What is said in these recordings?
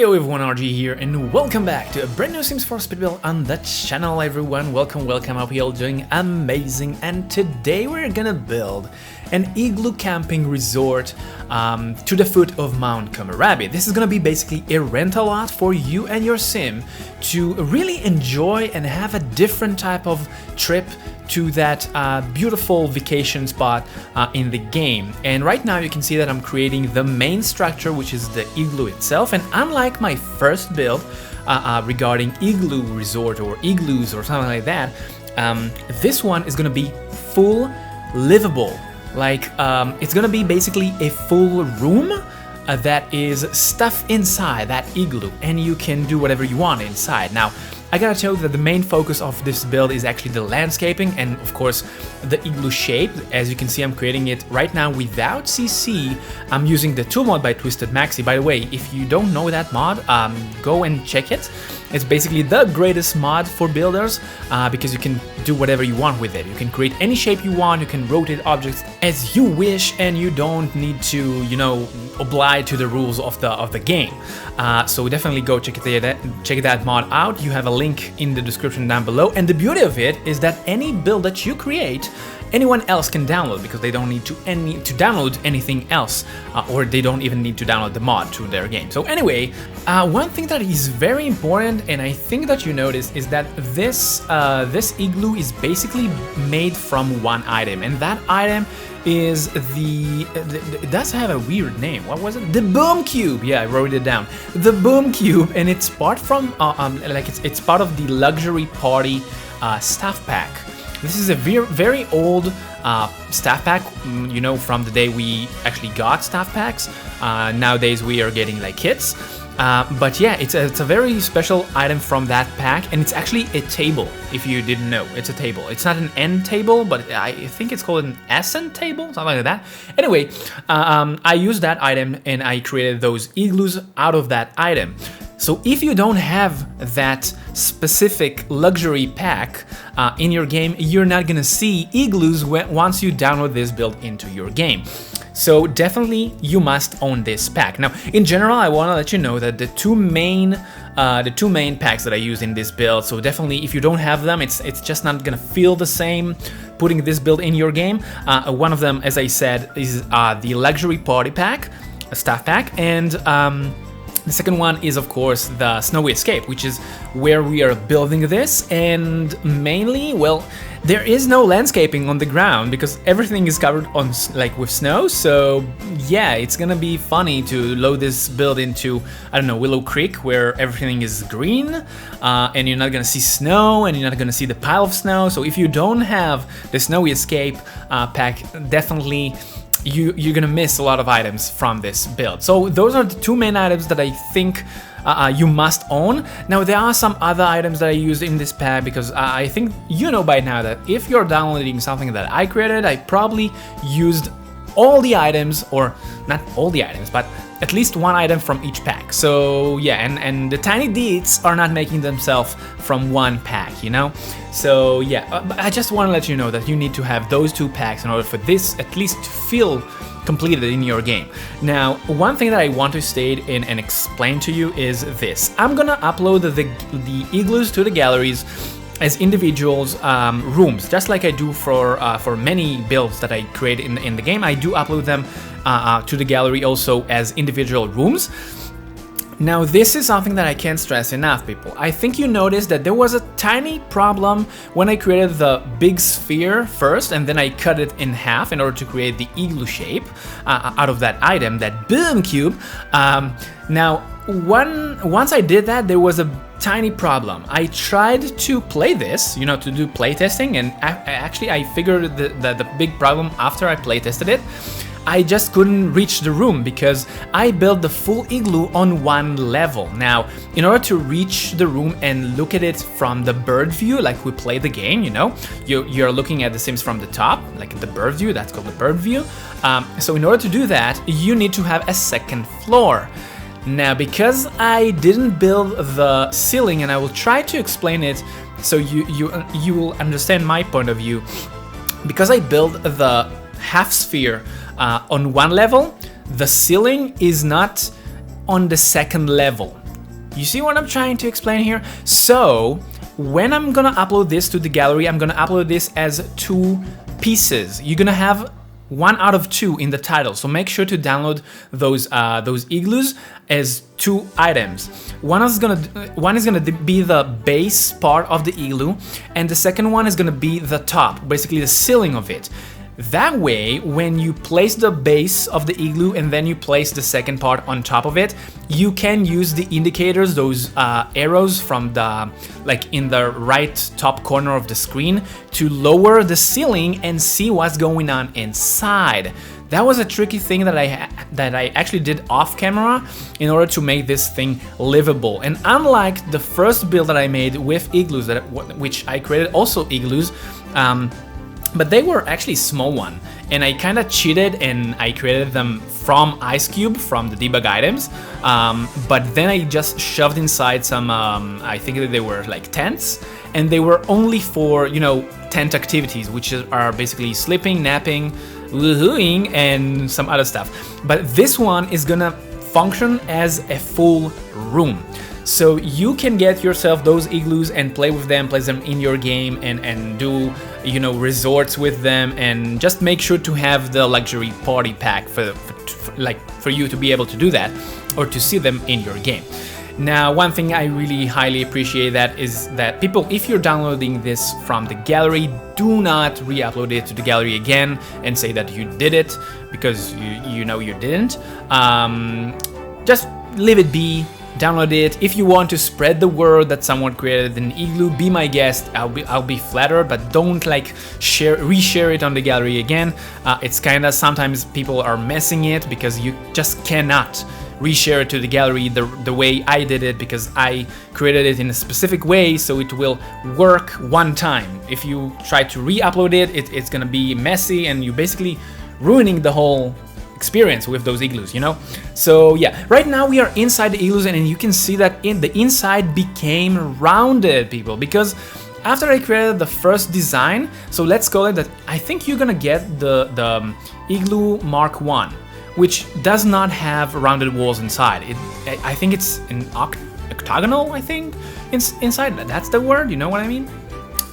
Hey everyone, RG here, and welcome back to a brand new Sims 4 speed build on the channel, everyone. Welcome. I hope you're all doing amazing. And today we're gonna build an Igloo Camping Resort to the foot of Mount Komorebi. This is gonna be basically a rental lot for you and your sim to really enjoy and have a different type of trip to that beautiful vacation spot in the game. And right now you can see that I'm creating the main structure, which is the igloo itself. And unlike my first build regarding Igloo Resort or igloos or something like that, this one is gonna be full livable. Like it's gonna be basically a full room that is stuff inside that igloo, and you can do whatever you want inside. Now, I gotta tell you that the main focus of this build is actually the landscaping and of course the igloo shape. As you can see, I'm creating it right now without CC. I'm using the tool mod by Twisted Maxi. By the way, if you don't know that mod, go and check it. It's basically the greatest mod for builders because you can do whatever you want with it. You can create any shape you want, you can rotate objects as you wish, and you don't need to, you know, oblige to the rules of the game. So definitely go check that mod out. You have a link in the description down below. And the beauty of it is that any build that you create, anyone else can download, because they don't need to download anything else, or they don't even need to download the mod to their game. So anyway, one thing that is very important, and I think that you noticed, is that this igloo is basically made from one item, and that item is it does have a weird name. What was it? The Boom Cube. Yeah, I wrote it down. The Boom Cube, and it's part from it's part of the luxury party staff pack. This is a very old staff pack, you know, from the day we actually got staff packs. Nowadays we are getting like kits. But yeah, it's a very special item from that pack, and it's actually a table. If you didn't know, it's a table. It's not an end table, but I think it's called an ascent table, something like that. Anyway, I used that item and I created those igloos out of that item. So if you don't have that specific luxury pack in your game, you're not gonna see igloos once you download this build into your game. So definitely you must own this pack. Now, in general, I want to let you know that the two main packs that I use in this build. So definitely, if you don't have them, it's just not gonna feel the same putting this build in your game. One of them, as I said, is the luxury party pack, a staff pack, and the second one is, of course, the Snowy Escape, which is where we are building this. And mainly, well, there is no landscaping on the ground because everything is covered with snow. So yeah, it's gonna be funny to load this build into, I don't know, Willow Creek, where everything is green, and you're not gonna see snow, and you're not gonna see the pile of snow. So if you don't have the Snowy Escape pack, definitely you're gonna miss a lot of items from this build. So those are the two main items that I think you must own. Now, there are some other items that I used in this pack because I think you know by now that if you're downloading something that I created, I probably used all the items, or not all the items, but at least one item from each pack. So yeah, and the tiny deets are not making themselves from one pack, you know? So yeah, but I just want to let you know that you need to have those two packs in order for this at least to feel completed in your game. Now, one thing that I want to state and explain to you is this. I'm gonna upload the igloos to the galleries as individuals rooms, just like I do for many builds that I create in the game. I do upload them to the gallery also as individual rooms. Now, this is something that I can't stress enough, people. I think you noticed that there was a tiny problem when I created the big sphere first, and then I cut it in half in order to create the igloo shape out of that item, that Boom Cube. Now, once I did that, there was a tiny problem. I tried to play this, you know, to do play testing, and actually I figured the big problem after I play tested it. I just couldn't reach the room because I built the full igloo on one level. Now, in order to reach the room and look at it from the bird view, like we play the game, you know, you're looking at the Sims from the top, like the bird view, that's called the bird view. So in order to do that, you need to have a second floor. Now, because I didn't build the ceiling, and I will try to explain it so you will understand my point of view, because I built the half sphere on one level, the ceiling is not on the second level. You see what I'm trying to explain here? So when I'm gonna upload this to the gallery, I'm gonna upload this as 2 pieces. You're gonna have 1 out of 2 in the title, so make sure to download those igloos as 2 items. One is gonna be the base part of the igloo, and the second one is gonna be the top, basically the ceiling of it. That way, when you place the base of the igloo and then you place the second part on top of it, you can use the indicators, those arrows from the, like in the right top corner of the screen, to lower the ceiling and see what's going on inside. That was a tricky thing that I actually did off camera in order to make this thing livable. And unlike the first build that I made with igloos, which I created also igloos, but they were actually small one, and I kind of cheated and I created them from Ice Cube, from the debug items, but then I just shoved inside some, I think that they were like tents, and they were only for, you know, tent activities, which are basically sleeping, napping, woohooing, and some other stuff. But this one is gonna function as a full room. So you can get yourself those igloos and play with them, place them in your game, and do, you know, resorts with them, and just make sure to have the luxury party pack for you to be able to do that or to see them in your game. Now, one thing I really highly appreciate that is that people, if you're downloading this from the gallery, do not re-upload it to the gallery again and say that you did it, because you know you didn't. Just leave it be. Download it. If you want to spread the word that someone created an igloo, be my guest. I'll be flattered, but don't like reshare it on the gallery again. It's kind of, sometimes people are messing it because you just cannot reshare it to the gallery the way I did it, because I created it in a specific way so it will work one time. If you try to re-upload it, it's gonna be messy and you're basically ruining the whole experience with those igloos, you know? So yeah, right now we are inside the igloos, and you can see that the inside became rounded, people, because after I created the first design, so let's call it that, I think you're gonna get the Igloo Mark 1, which does not have rounded walls inside. I think it's an octagonal, I think, inside. That's the word, you know what I mean?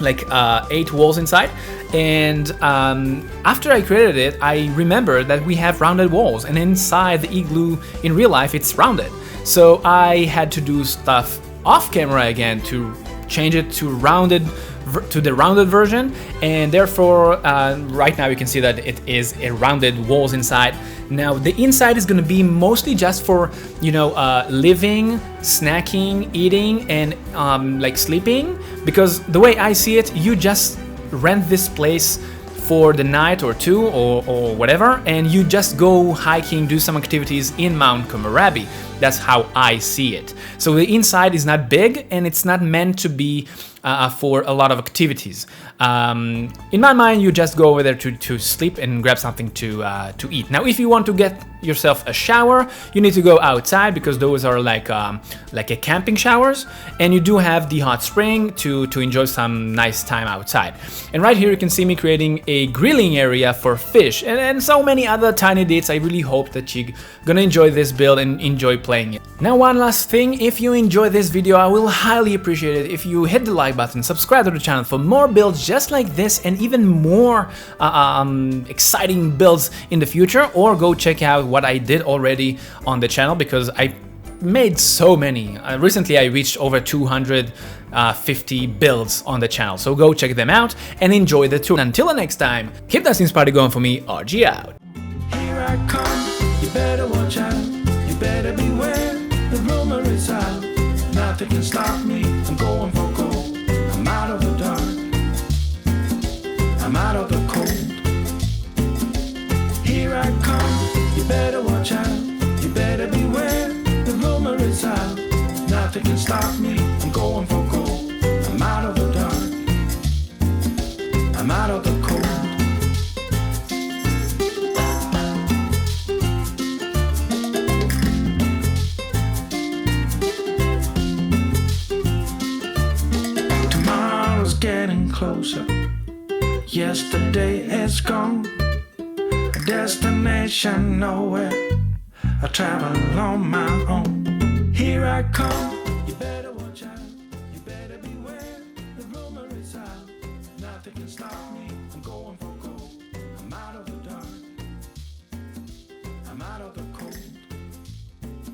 Like 8 walls inside. And after I created it, I remembered that we have rounded walls, and inside the igloo in real life it's rounded. So I had to do stuff off camera again to change it to the rounded version, and therefore right now you can see that it is a rounded walls inside. Now the inside is going to be mostly just for, you know, living, snacking, eating, and like sleeping, because the way I see it, you just rent this place for the night or 2 or whatever, and you just go hiking, do some activities in Mount Komorebi. That's how I see it. So the inside is not big, and it's not meant to be for a lot of activities. In my mind, you just go over there to sleep and grab something to eat. Now, if you want to get yourself a shower, you need to go outside, because those are like a camping showers, and you do have the hot spring to enjoy some nice time outside. And right here you can see me creating a grilling area for fish, and so many other tiny bits. I really hope that you're gonna enjoy this build and enjoy playing it. Now, one last thing, if you enjoy this video, I will highly appreciate it if you hit the like button, subscribe to the channel for more builds just like this, and even more exciting builds in the future, or go check out what I did already on the channel, because I made so many. Recently I reached over 250 builds on the channel, so go check them out and enjoy the tour. Until the next time, keep that Sims party going for me. RG out. Here I come, you better watch out, you better beware, the rumor is out, nothing can stop me, I'm going for gold, I'm out of the dark, I'm out of the cold. Here I come, you better watch out, you better beware, the rumor is out, nothing can stop me, I'm going for gold, I'm out of the dark, I'm out of the cold. Getting closer, yesterday is gone, a destination nowhere, I travel on my own. Here I come, Nothing can stop me. I'm going for